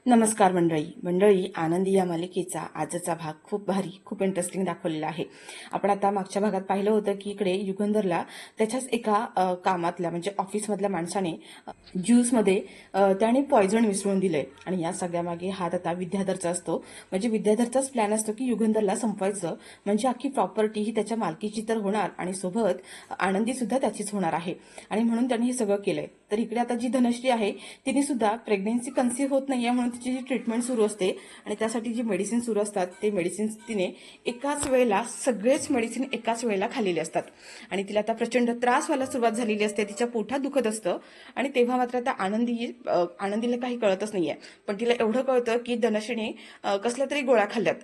नमस्कार मंडळी आनंदी या मालिकेचा आजचा भाग खूप भारी खूप इंटरेस्टिंग दाखवलेला आहे। आपण आता मागच्या भागात पाहिलं होतं की इकडे युगंधरला त्याच्याच एका कामातल्या म्हणजे ऑफिसमधल्या माणसाने ज्यूसमध्ये त्याने पॉयझन मिसळून दिलंय आणि या सगळ्यामागे हात आता विद्याधरचा असतो। म्हणजे विद्याधरचाच प्लॅन असतो की युगंधरला संपवायचं, म्हणजे अख्खी प्रॉपर्टी ही त्याच्या मालकीची तर होणार आणि सोबत आनंदी सुद्धा त्याचीच होणार आहे आणि म्हणून त्यांनी हे सगळं केलंय। तर इकडे आता जी धनश्री आहे तिने सुद्धा प्रेग्नन्सी कन्सीव्ह होत नाहीये म्हणून तिची जी ट्रीटमेंट सुरू असते आणि त्यासाठी जी मेडिसिन सुरू असतात ते मेडिसिन तिने एकाच वेळेला सगळेच मेडिसिन एकाच वेळेला खाल्लेले असतात आणि तिला आता प्रचंड त्रास व्हायला सुरुवात झालेली असते, तिच्या पोटात दुखत असतं आणि तेव्हा मात्र आता आनंदीला काही कळतच नाहीये। पण तिला एवढं कळतं की धनश्रीने कसल्या तरी गोळ्या खाल्ल्यात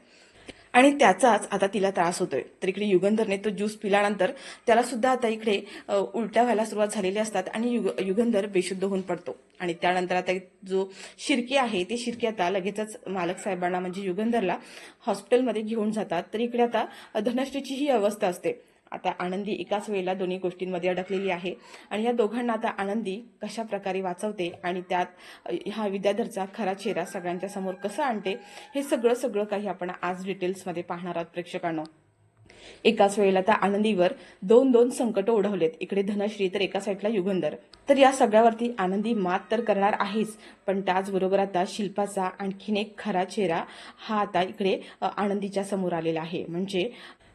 आणि त्याचाच आता तिला त्रास होतोय। तर इकडे युगंधरने तो ज्यूस पिल्यानंतर त्याला सुद्धा आता इकडे उलट्या व्हायला सुरुवात झालेली असतात आणि युगंधर बेशुद्ध होऊन पडतो आणि त्यानंतर आता जो शिर्के आहे ते शिर्के आता लगेचच मालक साहेबांना म्हणजे युगंधरला हॉस्पिटलमध्ये घेऊन जातात। तर इकडे आता धनश्रीची ही अवस्था असते। आता आनंदी एकाच वेळेला दोन्ही गोष्टींमध्ये अडकलेली आहे आणि या दोघांना आता आनंदी कशा प्रकारे वाचवते आणि त्यात हा विद्याधरचा खरा चेहरा सगळ्यांच्या समोर कसा आणते हे सगळं काही आपण आज डिटेल्समध्ये पाहणार आहोत प्रेक्षकांनो। एकाच वेळेला त्या आनंदीवर दोन संकट ओढवलेत, इकडे धनश्री तर एका साईडला युगंधर। तर या सगळ्यावरती आनंदी मात तर करणार आहेच, पण त्याचबरोबर आता शिल्पाचा आणखीन एक खरा चेहरा हा आता इकडे आनंदीच्या समोर आलेला आहे।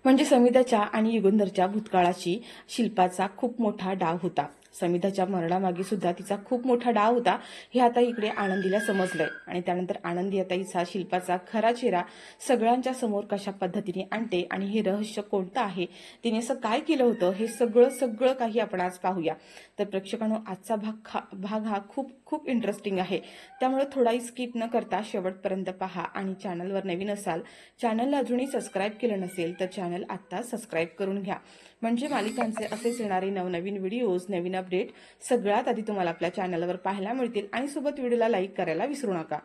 म्हणजे समिधाच्या आणि युगंधरच्या भूतकाळाची शिल्पाचा खूप मोठा डाव होता। समिधाच्या मरणामागे सुद्धा तिचा खूप मोठा डाव होता हे आता इकडे आनंदीला समजलंय आणि त्यानंतर आनंदी आता हिचा शिल्पाचा खरा चेहरा सगळ्यांच्या समोर कशा पद्धतीने आणते आणि हे रहस्य कोणतं आहे, तिने असं काय केलं होतं हे सगळं काही आपण आज पाहूया। तर प्रेक्षकांनो आजचा भाग हा खूप इंटरेस्टिंग आहे, त्यामुळे थोडाही स्किप न करता शेवटपर्यंत पहा आणि चॅनलवर नवीन असाल, चॅनलला अजूनही सबस्क्राईब केलं नसेल तर चॅनल आता सबस्क्राईब करून घ्या, म्हणजे मालिकांचे असेच येणारे नवनवीन व्हिडिओज नवीन अपडेट सगळ्यात आधी तुम्हाला आपल्या चॅनलवर पाहायला मिळतील आणि सोबत व्हिडिओला लाईक करायला विसरू नका।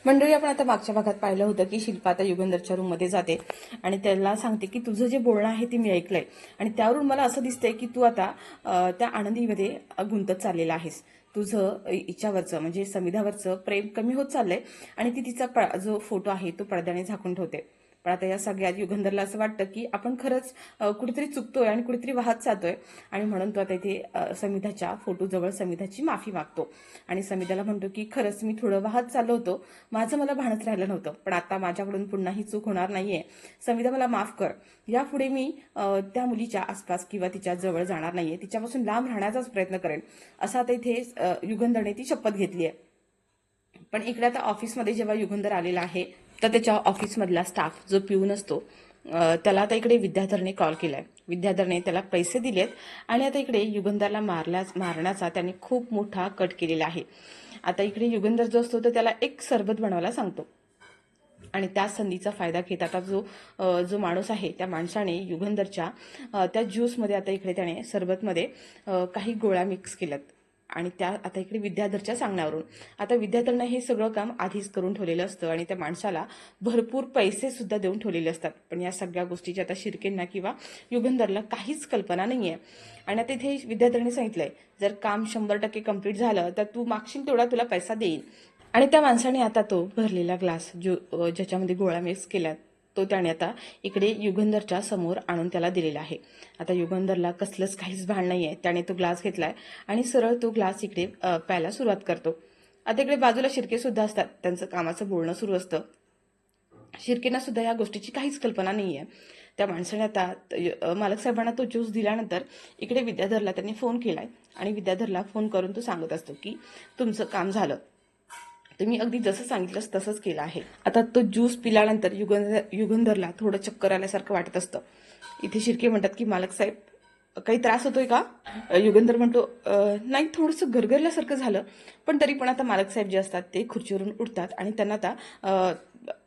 मंडळी आपण आता मागच्या भागात पाहिलं होतं की शिल्पा आता युगंधरच्या रूममध्ये जाते आणि त्याला सांगते की तुझं जे बोलणं आहे ते मी ऐकलंय आणि त्यावरून मला असं दिसतंय की तू आता त्या आनंदीमध्ये गुंतत चाललेला आहेस। तुझं हिच्यावरचं म्हणजे समिधावरचं प्रेम कमी होत चाललंय आणि ती तिचा जो फोटो आहे तो पडद्याने झाकून ठेवते। पण आता या सगळ्यात युगंधरला असं वाटतं की आपण खरंच कुठेतरी चुकतोय आणि कुठेतरी वाहत जातोय आणि म्हणून तो आता इथे समिधाच्या फोटोजवळ समिधाची माफी मागतो आणि समिधाला म्हणतो की खरंच मी थोडं वाहत चाललो होतो, माझं मला भानच राहिलं नव्हतं, पण आता माझ्याकडून पुन्हा ही चूक होणार नाहीये, समिधा मला माफ कर, यापुढे मी त्या मुलीच्या आसपास किंवा तिच्या जवळ जाणार नाहीये, तिच्यापासून लांब राहण्याचाच प्रयत्न करेन, असं आता इथे युगंधरने ती शपथ घेतली आहे। पण इकडे आता ऑफिसमध्ये जेव्हा युगंधर आलेला आहे तर त्याच्या ऑफिसमधला स्टाफ जो पिऊन असतो त्याला आता इकडे विद्याधरने कॉल केलाय, विद्याधरने त्याला पैसे दिलेत आणि आता इकडे युगंधरला मारण्याचा त्याने खूप मोठा कट केलेला आहे। आता इकडे युगंधर जो असतो तर त्याला एक सरबत बनवायला सांगतो आणि त्या संधीचा फायदा घेत आता जो माणूस आहे त्या माणसाने युगंधरच्या त्या ज्यूसमध्ये आता इकडे त्याने सरबतमध्ये काही गोळ्या मिक्स केल्यात आणि त्या आता इकडे विद्याधरच्या सांगण्यावरून आता विद्याधरनं हे सगळं काम आधीच करून ठेवलेलं असतं आणि त्या माणसाला भरपूर पैसे सुद्धा देऊन ठेवलेले असतात। पण या सगळ्या गोष्टीची आता शिर्केंना किंवा युगंधरला काहीच कल्पना नाहीये आणि आता इथे विद्याधरने सांगितलंय जर काम 100% कंप्लीट झालं तर तू मागशील तेवढा तुला पैसा देईन आणि त्या माणसाने आता तो भरलेला ग्लास ज्याच्यामध्ये गोळ्या मिक्स केल्यात तो त्याने आता इकडे युगंधरच्या समोर आणून त्याला दिलेला आहे। आता युगंधरला कसलंच काहीच भान नाहीये, त्याने तो ग्लास घेतलाय आणि सरळ तो ग्लास इकडे प्यायला सुरुवात करतो। आता इकडे बाजूला शिर्के सुद्धा असतात, त्यांचं कामाचं बोलणं सुरू असतं। शिर्केंना सुद्धा या गोष्टीची काहीच कल्पना नाहीये। त्या माणसाने आता मालक साहेबांना तो ज्यूस दिल्यानंतर इकडे विद्याधरला त्यांनी फोन केलाय आणि विद्याधरला फोन करून तो सांगत असतो की तुमचं काम झालं, तुम्ही अगदी जसं सांगितलं तसंच केलं आहे। आता तो ज्यूस पिल्यानंतर युगंधरला थोडं चक्कर आल्यासारखं वाटत असतं। इथे शिर्के म्हणतात की मालक साहेब काही त्रास होतोय का? युगंधर म्हणतो नाही, थोडंसं गरगरल्यासारखं झालं, पण तरी पण आता मालक साहेब जे असतात ते खुर्चीवरून उठतात आणि त्यांना आता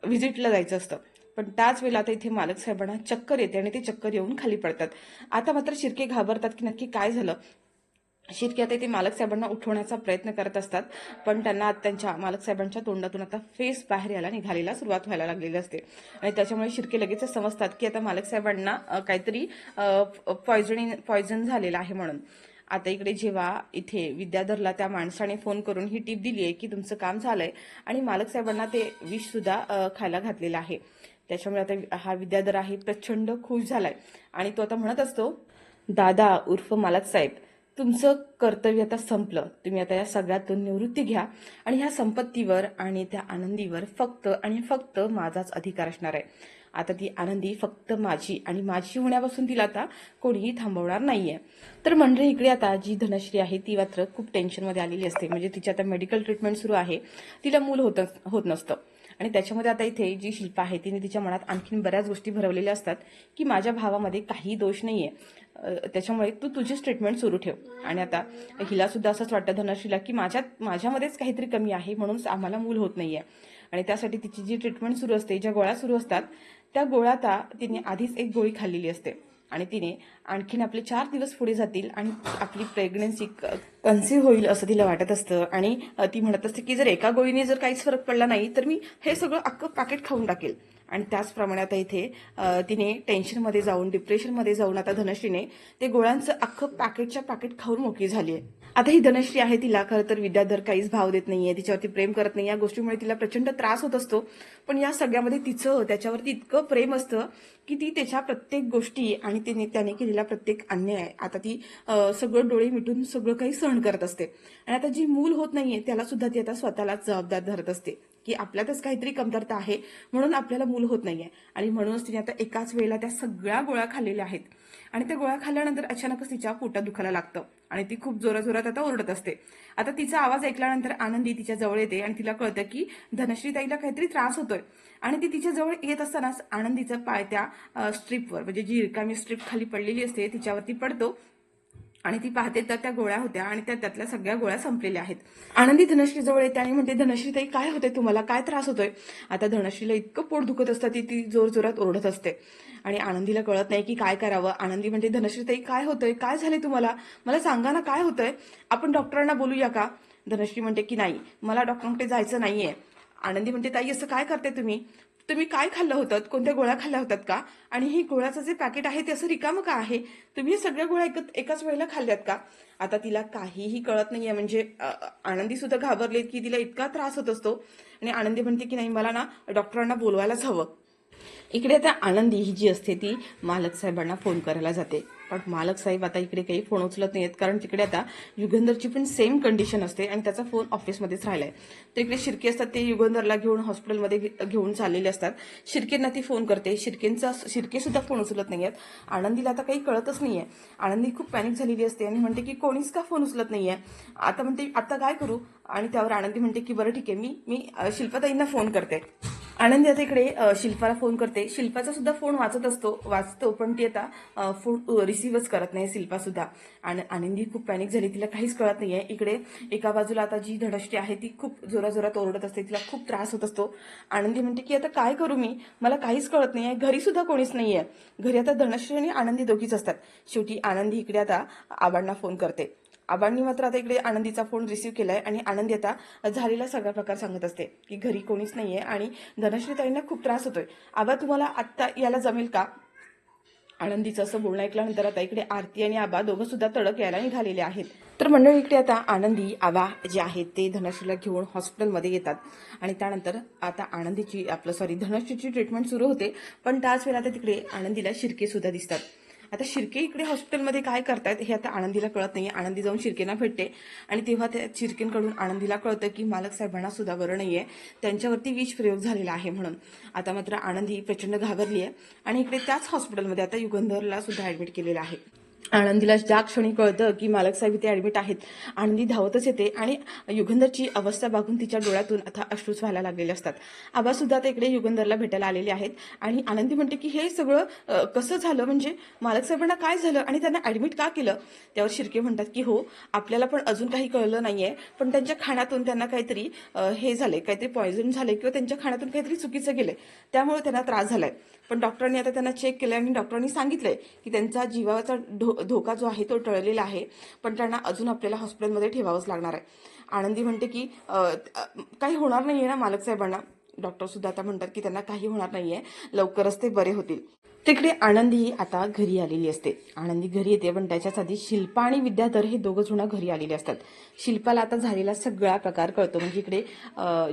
व्हिजिटला जायचं असतं। पण त्याच वेळेला आता इथे मालक साहेबांना चक्कर येते आणि ते चक्कर येऊन खाली पडतात। आता मात्र शिर्के घाबरतात की नक्की काय झालं। शिर्के आता इथे मालक साहेबांना उठवण्याचा प्रयत्न करत असतात, पण त्यांना त्यांच्या मालक साहेबांच्या तोंडातून आता फेस बाहेर यायला निघालेला सुरुवात व्हायला लागलेली असते आणि त्याच्यामुळे शिर्के लगेच समजतात की आता मालक साहेबांना काहीतरी पॉयझन झालेलं आहे म्हणून। आता इकडे जेव्हा इथे विद्याधरला त्या माणसाने फोन करून ही टीप दिली आहे की तुमचं काम झालंय आणि मालक साहेबांना ते विष सुद्धा खायला घातलेलं आहे, त्याच्यामुळे आता हा विद्याधर आहे प्रचंड खुश झालाय आणि तो आता म्हणत असतो, दादा उर्फ मालक साहेब, तुमचं कर्तव्य आता संपलं. तुम्ही आता या सगळ्यातून निवृत्ती घ्या आणि ह्या संपत्तीवर आणि त्या आनंदीवर फक्त आणि फक्त माझाच अधिकार असणार आहे. आता ती आनंदी फक्त माझी आणि माझी होण्यापासून तिला आता कोणीही थांबवणार नाहीये. तर मंडळी इकडे आता जी धनश्री आहे ती मात्र खूप टेन्शनमध्ये आलेली असते. म्हणजे तिची आता मेडिकल ट्रीटमेंट सुरू आहे, तिला मूल होत नसतं आणि त्याच्यामध्ये आता इथे जी शिल्पा आहे तिने तिच्या मनात आणखीन बऱ्याच गोष्टी भरवलेल्या असतात की माझ्या भावामध्ये काही दोष नाहीये, त्याच्यामुळे तू तुझीच ट्रीटमेंट सुरू ठेव. आणि आता हिला सुद्धा असंच वाटतं धनश्रीला की माझ्यामध्येच काहीतरी कमी आहे म्हणून आम्हाला मूल होत नाहीये. आणि त्यासाठी तिची जी ट्रीटमेंट सुरू असते, ज्या गोळ्या सुरू असतात, त्या गोळ्यात तिने आधीच एक गोळी खाल्लेली असते आणि तिने आणखीन आपले 4 दिवस पुढे जातील आणि आपली प्रेग्नन्सी कन्सीव्ह होईल असं तिला वाटत असतं. आणि ती म्हणत असते की जर एका गोळीने जर काहीच फरक पडला नाही तर मी हे सगळं अख्खं पॅकेट खाऊन टाकेल. आणि त्याचप्रमाणे आता इथे तिने टेन्शनमध्ये जाऊन डिप्रेशनमध्ये जाऊन आता धनश्रीने ते गोळ्यांचं अख्खं पॅकेटच्या पॅकेट खाऊन मोकळी झाली आहे. आता ही धनश्री आहे, तिला खरं तर विद्याधर काहीच भाव देत नाहीये, तिच्यावरती प्रेम करत नाही, या गोष्टीमुळे तिला प्रचंड त्रास होत असतो. पण या सगळ्यामध्ये तिचं त्याच्यावरती इतकं प्रेम असतं की ती त्याच्या प्रत्येक गोष्टी आणि त्याने केलेला प्रत्येक अन्याय आता ती सगळं डोळे मिटून सगळं काही सहन करत असते. आणि आता जी मूल होत नाहीये त्याला सुद्धा ती आता स्वतःलाच जबाबदार धरत असते की आपल्यातच काहीतरी कमतरता आहे म्हणून आपल्याला मूल होत नाहीये. आणि म्हणूनच तिने आता एकाच वेळेला त्या सगळ्या गोळ्या खाल्लेल्या आहेत आणि त्या गोळ्या खाल्ल्यानंतर अचानकच तिच्या पोटात दुखायला लागतं आणि ती खूप जोराजोरात आता ओरडत असते. आता तिचा आवाज ऐकल्यानंतर आनंदी तिच्या जवळ येते आणि तिला कळतं की धनश्री ताईला काहीतरी त्रास होतोय. आणि ती तिच्या जवळ येत असतानाच आनंदीचा पाय त्या स्ट्रीपवर, म्हणजे जी रिकामी स्ट्रीप खाली पडलेली असते तिच्यावरती पडतो आणि ती पाहते तर त्या गोळ्या होत्या आणि त्यातल्या सगळ्या गोळ्या संपलेल्या आहेत. आनंदी धनश्री जवळ येते आणि म्हणते, धनश्री ताई काय होते तुम्हाला, काय त्रास होतोय? आता धनश्रीला इतकं पोट दुखत असतं ती जोर जोरात ओरडत असते आणि आनंदीला कळत नाही की काय करावं. आनंदी म्हणते, धनश्री ताई काय होतंय, काय झालंय तुम्हाला, मला सांगा ना काय होतंय, आपण डॉक्टरांना बोलूया का? धनश्री म्हणते की नाही, मला डॉक्टरांकडे जायचं नाहीये. आनंदी म्हणते, ताई असं काय करते तुम्ही, तुम्ही काय खाल्लं होतं, कोणत्या गोळ्या खाल्ल्या होतात का, आणि ही गोळ्याचं जे पॅकेट आहे ते असं रिकामं का आहे, तुम्ही हे सगळ्या गोळ्या एकाच वेळेला खाल्ल्यात का? आता तिला काहीही कळत नाहीये. म्हणजे आनंदी सुद्धा घाबरली की तिला इतका त्रास होत असतो. आणि आनंदी म्हणते की नाही, मला ना डॉक्टरांना बोलवायलाच हवं. इकडे आता आनंदी ही जी असते ती मालक साहेबांना फोन करायला जाते, पण मालक साहेब आता इकडे काही फोन उचलत नाहीयेत, कारण तिकडे आता युगंधरची पण सेम कंडिशन असते आणि त्याचा फोन ऑफिसमध्येच राहिलाय. तर इकडे शिर्के असतात, ते युगंधरला घेऊन हॉस्पिटलमध्ये घेऊन चाललेले असतात. शिर्केंना ती फोन करते, शिर्के सुद्धा फोन उचलत नाहीयेत. आनंदीला आता काही कळतच नाहीये. आनंदी खूप पॅनिक झालेली असते आणि म्हणते की कोणीच का फोन उचलत नाहीये. आता म्हणते आता काय करू, आणि त्यावर आनंदी म्हणते की बरं ठीक आहे, मी शिल्पाताईंना फोन करते. आनंदी आता इकडे शिल्पाला फोन करते. शिल्पाचा सुद्धा फोन वाचतो पण ती आता फोन रिसिव्हच करत नाही शिल्पा सुद्धा. आणि आनंदी खूप पॅनिक झाली, तिला काहीच कळत नाहीये. इकडे एका बाजूला आता जी धनश्री आहे ती खूप जोराजोरात ओरडत असते, तिला खूप त्रास होत असतो. आनंदी म्हणते की आता काय करू मी, मला काहीच कळत नाहीये, घरी सुद्धा कोणीच नाहीये. घरी आता धनश्री आणि आनंदी दोघीच असतात. शेवटी आनंदी इकडे आता आबांना फोन करते. आबांनी मात्र आता इकडे आनंदीचा फोन रिसीव्ह केलाय आणि आनंदी आता झालेला सगळा प्रकार सांगत असते की घरी कोणीच नाहीये आणि धनश्री ताईंना खूप त्रास होतोय. आबा तुम्हाला आत्ता यायला जमेल का? आनंदीचं असं बोलणं ऐकल्यानंतर आता इकडे आरती आणि आबा दोघं सुद्धा तडक यायला निघालेले आहेत. तर मंडळी इकडे आता आनंदी आबा जे आहेत ते धनश्रीला घेऊन हॉस्पिटलमध्ये येतात आणि त्यानंतर आता धनश्रीची ट्रीटमेंट सुरू होते. पण त्याच वेळेला आता तिकडे आनंदीला शिर्के सुद्धा दिसतात. आता शिर्के इकडे हॉस्पिटलमध्ये काय करतायत हे आता आनंदीला कळत नाही. आनंदी जाऊन शिर्केंना भेटते आणि तेव्हा त्या शिर्केंकडून आनंदीला कळतं की मालक साहेबांना सुद्धा बरं नाहीये, त्यांच्यावरती विष प्रयोग झालेला आहे म्हणून. आता मात्र आनंदी प्रचंड घाबरली आहे आणि इकडे त्याच हॉस्पिटलमध्ये आता युगंधरला सुद्धा ऍडमिट केलेलं आहे. आनंदीला ज्या क्षणी कळतं की मालक साहेब इथे ऍडमिट आहेत, आनंदी धावतच येते आणि युगंधरची अवस्था बघून तिच्या डोळ्यातून आता अश्रूच व्हायला लागलेले असतात. आबा सुद्धा आता इकडे युगंधरला भेटायला आलेले आहेत आणि आनंदी म्हणते की हे सगळं कसं झालं, म्हणजे मालक साहेबांना काय झालं आणि त्यांना ऍडमिट का केलं? त्यावर शिर्के म्हणतात की हो, आपल्याला पण अजून काही कळलं नाहीये, पण त्यांच्या खाण्यातून त्यांना काहीतरी हे झाले, काहीतरी पॉयझन झाले किंवा त्यांच्या खाण्यातून काहीतरी चुकीचं गेलंय, त्यामुळे त्यांना त्रास झालाय. पण डॉक्टरांनी आता त्यांना चेक केलंय आणि डॉक्टरांनी सांगितलंय की त्यांचा जीवाचा धोका जो आहे तो टळलेला आहे, पण त्यांना अजून आपल्याला हॉस्पिटलमध्ये ठेवावंच लागणार आहे. आनंदी म्हणते की काही होणार नाहीये ना मालक साहेबांना? डॉक्टर सुद्धा आता म्हणतात की त्यांना काही होणार नाहीये, लवकरच ते बरे होतील. तिकडे आनंदी आता घरी आलेली असते. आनंदी घरी येते, पण त्याच्याच आधी शिल्पा आणि विद्याधर हे दोघं जण घरी आलेले असतात. शिल्पाला आता झालेला सगळा प्रकार कळतो. म्हणजे इकडे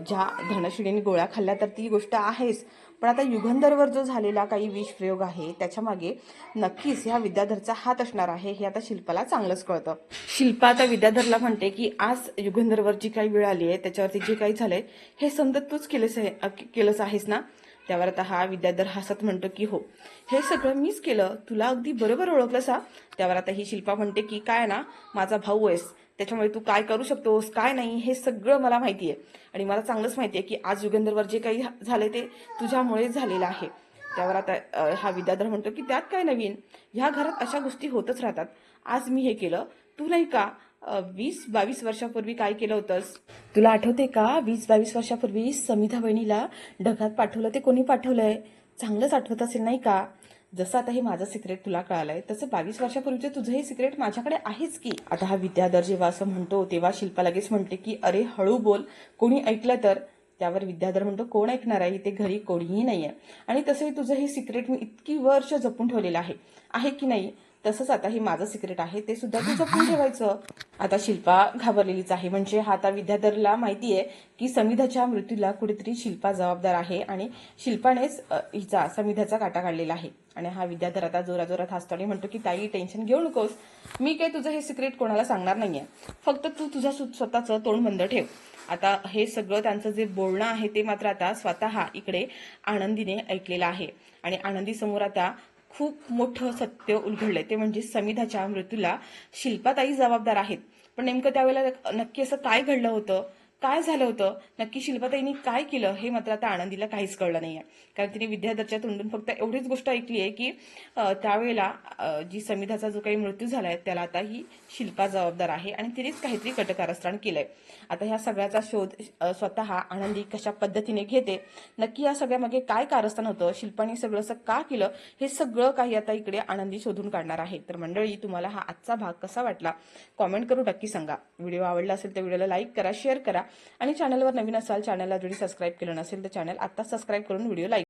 ज्या धनश्रीने गोळ्या खाल्ल्या तर ती गोष्ट आहेच, पण आता युगंधरवर जो झालेला काही विष प्रयोग आहे त्याच्या मागे नक्कीच ह्या विद्याधरचा हात असणार आहे हे आता शिल्पाला चांगलंच कळतं. शिल्पा आता विद्याधरला म्हणते की आज युगंधरवर जी काही वेळ आली आहे त्याच्यावरती जे काही झालंय हे समजत तूच केलंच आहेस ना. त्यावर आता हा विद्याधर हसत म्हणतो की हो, हे सगळं मीच केलं, तुला अगदी बरोबर ओळखलंस हा. त्यावर आता ही शिल्पा म्हणते की काय ना, माझा भाऊ आहेस, त्याच्यामुळे तू काय करू शकतोस काय नाही हे सगळं मला माहिती आहे. आणि मला चांगलंच माहिती आहे की आज युगंधरवर जे काही झाले ते तुझ्यामुळेच झालेलं आहे. त्यावर आता हा विद्याधर म्हणतो की त्यात काय नवीन, ह्या घरात अशा गोष्टी होतच राहतात. आज मी हे केलं, तू नाही का 20-22 वर्षापूर्वी काय केलं होतंस तुला आठवते का? 20-22 वर्षापूर्वी समिधा बहिणीला ढगात पाठवलं ते कोणी पाठवलंय? चांगलंच आठवत असेल नाही का? जसं आता हे माझं सिक्रेट तुला कळालंय तसं 22 वर्षापूर्वीचे तुझं हे सिक्रेट माझ्याकडे आहेच की. आता हा विद्याधर जेव्हा असं म्हणतो तेव्हा शिल्पा लगेच म्हणते की अरे हळू बोल, कोणी ऐकलं तर. त्यावर विद्याधर म्हणतो कोण ऐकणार आहे, इथे घरी कोणीही नाहीये आणि तसंही तुझं हे सिक्रेट मी इतकी वर्ष जपून ठेवलेलं आहे की नाही. तसंच आता हे माझं सिक्रेट आहे ते सुद्धा तू जपून ठेवायचं. आता शिल्पा घाबरलेलीच आहे. म्हणजे हा आता विद्याधरला माहिती आहे की समिधाच्या मृत्यूला कुठेतरी शिल्पा जबाबदार आहे आणि शिल्पानेच हिचा समिधाचा काटा काढलेला आहे. आणि हा विद्याधर आता जोराजोरात हसतो आणि म्हणतो की ताई टेन्शन घेऊ नकोस, मी काय तुझं हे सिक्रेट कोणाला सांगणार नाहीये, फक्त तू तुझं स्वतःचं तोंड बंद ठेव. आता हे सगळं त्यांचं जे बोलणं आहे ते मात्र आता स्वतः इकडे आनंदीने ऐकलेलं आहे. आणि आनंदी समोर आता खूप मोठं सत्य उलगडलंय, ते म्हणजे समिधाच्या मृत्यूला शिल्पाताई जबाबदार आहेत. पण नेमकं त्यावेळेला नक्की असं काय घडलं होतं, काय झालं होतं, नक्की शिल्पाताईंनी काय केलं हे मात्र आता आनंदीला काहीच कळलं नाहीये. कारण तिने विद्याधरच्या तोंडून फक्त एवढीच गोष्ट ऐकली आहे की त्यावेळेला जी समिधाचा जो काही मृत्यू झालाय त्याला आता ही शिल्पा जबाबदार आहे आणि तिनेच काहीतरी कटकारस्थान केलंय. आता ह्या सगळ्याचा शोध स्वतः आनंदी कशा पद्धतीने घेते, नक्की या सगळ्यामागे काय कारस्थान होतं, शिल्पाने सगळं असं का केलं, हे सगळं काही आता इकडे आनंदी शोधून काढणार आहे. तर मंडळी, तुम्हाला हा आजचा भाग कसा वाटला कॉमेंट करून नक्की सांगा. व्हिडिओ आवडला असेल तर व्हिडिओला लाईक करा, शेअर करा आणि चॅनलवर नवीन असाल, चॅनलला जरी सबस्क्राईब केलं नसेल तर चॅनल आता सबस्क्राईब करून व्हिडिओ लाईक